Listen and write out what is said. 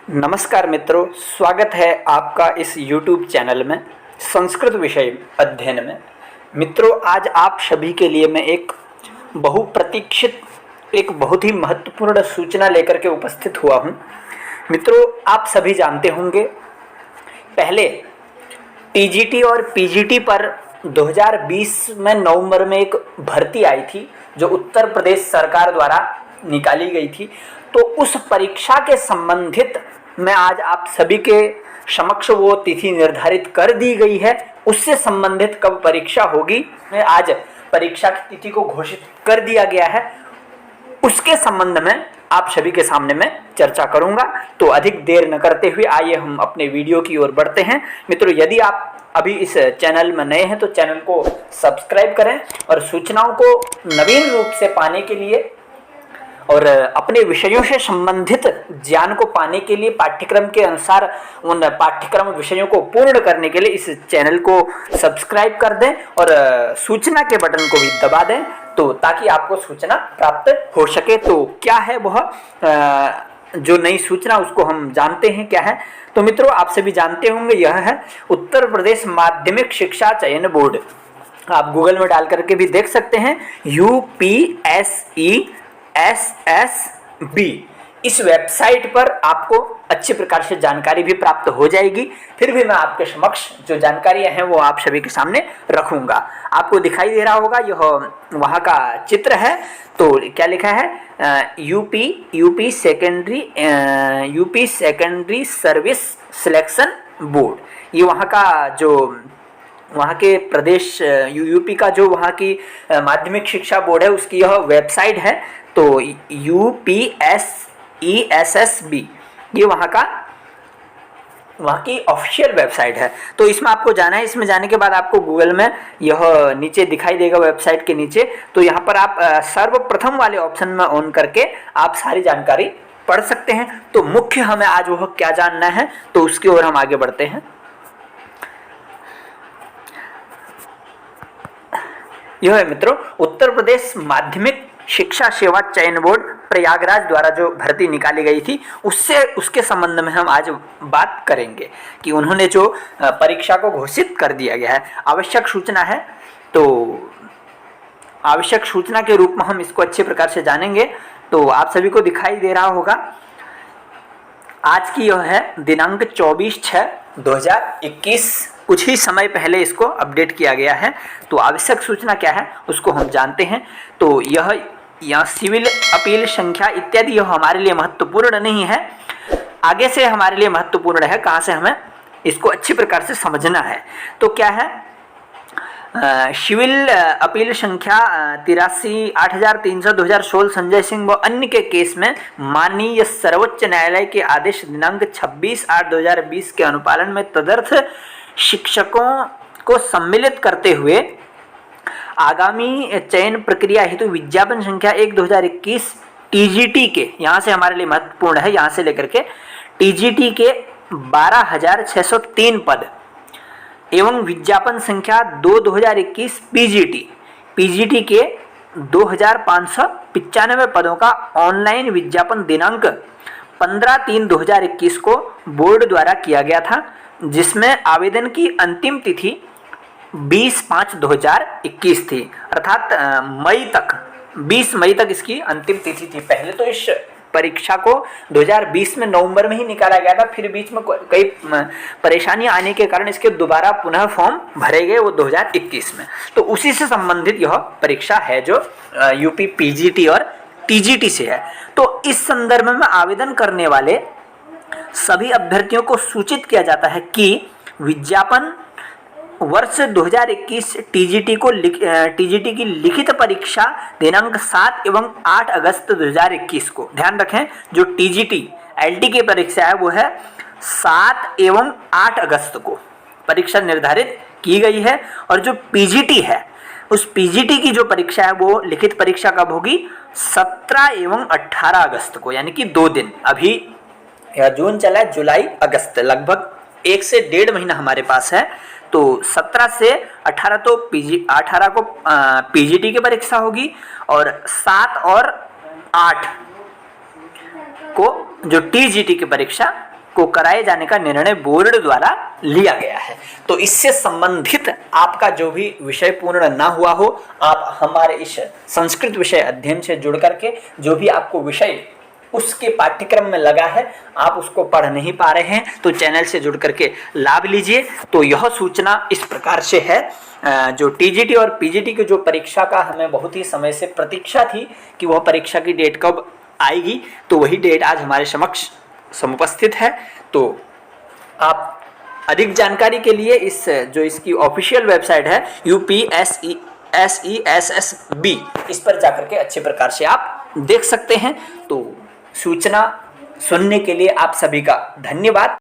नमस्कार मित्रों, स्वागत है आपका इस YouTube चैनल में संस्कृत विषय अध्ययन में। मित्रों, आज आप सभी के लिए मैं एक बहुप्रतीक्षित एक बहुत ही महत्वपूर्ण सूचना लेकर के उपस्थित हुआ हूं। मित्रों, आप सभी जानते होंगे, पहले टीजीटी और पीजीटी पर 2020 में नवंबर में एक भर्ती आई थी जो उत्तर प्रदेश सरकार द्वारा निकाली गई थी। तो उस परीक्षा के संबंधित में आज आप सभी के समक्ष वो तिथि निर्धारित कर दी गई है। उससे संबंधित कब परीक्षा होगी, मैं आज परीक्षा की तिथि को घोषित कर दिया गया है, उसके संबंध में आप सभी के सामने मैं चर्चा करूंगा। तो अधिक देर न करते हुए आइए हम अपने वीडियो की ओर बढ़ते हैं। मित्रों, यदि आप अभी इस चैनल में नए हैं तो चैनल को सब्सक्राइब करें और सूचनाओं को नवीन रूप से पाने के लिए और अपने विषयों से संबंधित ज्ञान को पाने के लिए पाठ्यक्रम के अनुसार उन पाठ्यक्रम विषयों को पूर्ण करने के लिए इस चैनल को सब्सक्राइब कर दें और सूचना के बटन को भी दबा दें, तो ताकि आपको सूचना प्राप्त हो सके। तो क्या है वह जो नई सूचना, उसको हम जानते हैं क्या है। तो मित्रों, आप सभी जानते होंगे, यह है उत्तर प्रदेश माध्यमिक शिक्षा चयन बोर्ड। आप गूगल में डाल करके भी देख सकते हैं, UPSESSB। इस वेबसाइट पर आपको अच्छी प्रकार से जानकारी भी प्राप्त हो जाएगी। फिर भी मैं आपके समक्ष जो जानकारियां हैं वो आप सभी के सामने रखूंगा। आपको दिखाई दे रहा होगा, यह वहां का चित्र है। तो क्या लिखा है, UP secondary service selection board. ये वहां का जो वहाँ के प्रदेश यूपी का जो वहाँ की माध्यमिक शिक्षा बोर्ड है, उसकी यह वेबसाइट है। तो UPSESSB ये वहाँ की ऑफिशियल वेबसाइट है। तो इसमें आपको जाना है। इसमें जाने के बाद आपको गूगल में यह नीचे दिखाई देगा, वेबसाइट के नीचे। तो यहाँ पर आप सर्वप्रथम वाले ऑप्शन में ऑन करके आप सारी जानकारी पढ़ सकते हैं। तो मुख्य हमें आज वह क्या जानना है, तो उसकी ओर हम आगे बढ़ते हैं। यह है मित्रों, उत्तर प्रदेश माध्यमिक शिक्षा सेवा चयन बोर्ड प्रयागराज द्वारा जो भर्ती निकाली गई थी, उसके संबंध में हम आज बात करेंगे कि उन्होंने जो परीक्षा को घोषित कर दिया गया है। आवश्यक सूचना है, तो आवश्यक सूचना के रूप में हम इसको अच्छे प्रकार से जानेंगे। तो आप सभी को दिखाई दे रहा होगा, आज की यह है दिनांक 24/6/2021। कुछ ही समय पहले इसको अपडेट किया गया है। तो आवश्यक सूचना क्या है उसको हम जानते हैं। तो यह सिविल अपील संख्या इत्यादि यह हमारे लिए महत्वपूर्ण नहीं है, आगे से हमारे लिए महत्वपूर्ण है, कहाँ से हमें इसको अच्छी प्रकार से समझना है। तो क्या है, सिविल अपील संख्या 83 8300/2016 संजय सिंह व अन्य के केस में माननीय सर्वोच्च न्यायालय के आदेश दिनांक 26/8/2020 के अनुपालन में तदर्थ शिक्षकों को सम्मिलित करते हुए आगामी चयन प्रक्रिया हेतु विज्ञापन संख्या 1/2021 टीजीटी के, यहाँ से हमारे लिए महत्वपूर्ण है, यहाँ से लेकर के टीजीटी के 12,603 पद एवं विज्ञापन संख्या 2/2021 पीजीटी के 2,595 पदों का ऑनलाइन विज्ञापन दिनांक 15/3/2021 को बोर्ड द्वारा किया गया था, जिसमें आवेदन की अंतिम तिथि 20/5/2021 थी, अर्थात 20 मई तक इसकी अंतिम तिथि थी। पहले तो इस परीक्षा को 2020 में नवंबर में ही निकाला गया था, फिर बीच में कई परेशानियां आने के कारण इसके दोबारा पुनः फॉर्म भरे गए, वो 2021 में। तो उसी से संबंधित यह परीक्षा है जो यूपी पीजीटी और टीजीटी से है। तो इस संदर्भ में आवेदन करने वाले सभी अभ्यर्थियों को सूचित किया जाता है कि विज्ञापन वर्ष 2021 टीजीटी की लिखित परीक्षा दिनांक 7 एवं 8 अगस्त 2021 को, ध्यान रखें, जो टीजीटी एलटी की परीक्षा है वो है 7 एवं 8 अगस्त को परीक्षा निर्धारित की गई है। और जो पीजीटी है, उस पीजीटी की जो परीक्षा है वो लिखित परीक्षा कब होगी, 17 एवं 18 अगस्त को, यानी कि 2 दिन। अभी जून चला है, जुलाई अगस्त, लगभग 1 से 1.5 महीना हमारे पास है। तो 17 से 18 तो 18 को पीजीटी की परीक्षा होगी और 7 और 8 को जो टीजीटी की परीक्षा को कराए जाने का निर्णय बोर्ड द्वारा लिया गया है। तो इससे संबंधित आपका जो भी विषय पूर्ण ना हुआ हो, आप हमारे इस संस्कृत विषय अध्ययन से जुड़ करके जो भी आपको विषय उसके पाठ्यक्रम में लगा है, आप उसको पढ़ नहीं पा रहे हैं, तो चैनल से जुड़ करके लाभ लीजिए। तो यह सूचना इस प्रकार से है, जो टीजीटी और पीजीटी की जो परीक्षा का हमें बहुत ही समय से प्रतीक्षा थी कि वह परीक्षा की डेट कब आएगी, तो वही डेट आज हमारे समक्ष समुपस्थित है। तो आप अधिक जानकारी के लिए इस जो इसकी ऑफिशियल वेबसाइट है UPSESSB, इस पर जाकर के अच्छे प्रकार से आप देख सकते हैं। तो सूचना सुनने के लिए आप सभी का धन्यवाद।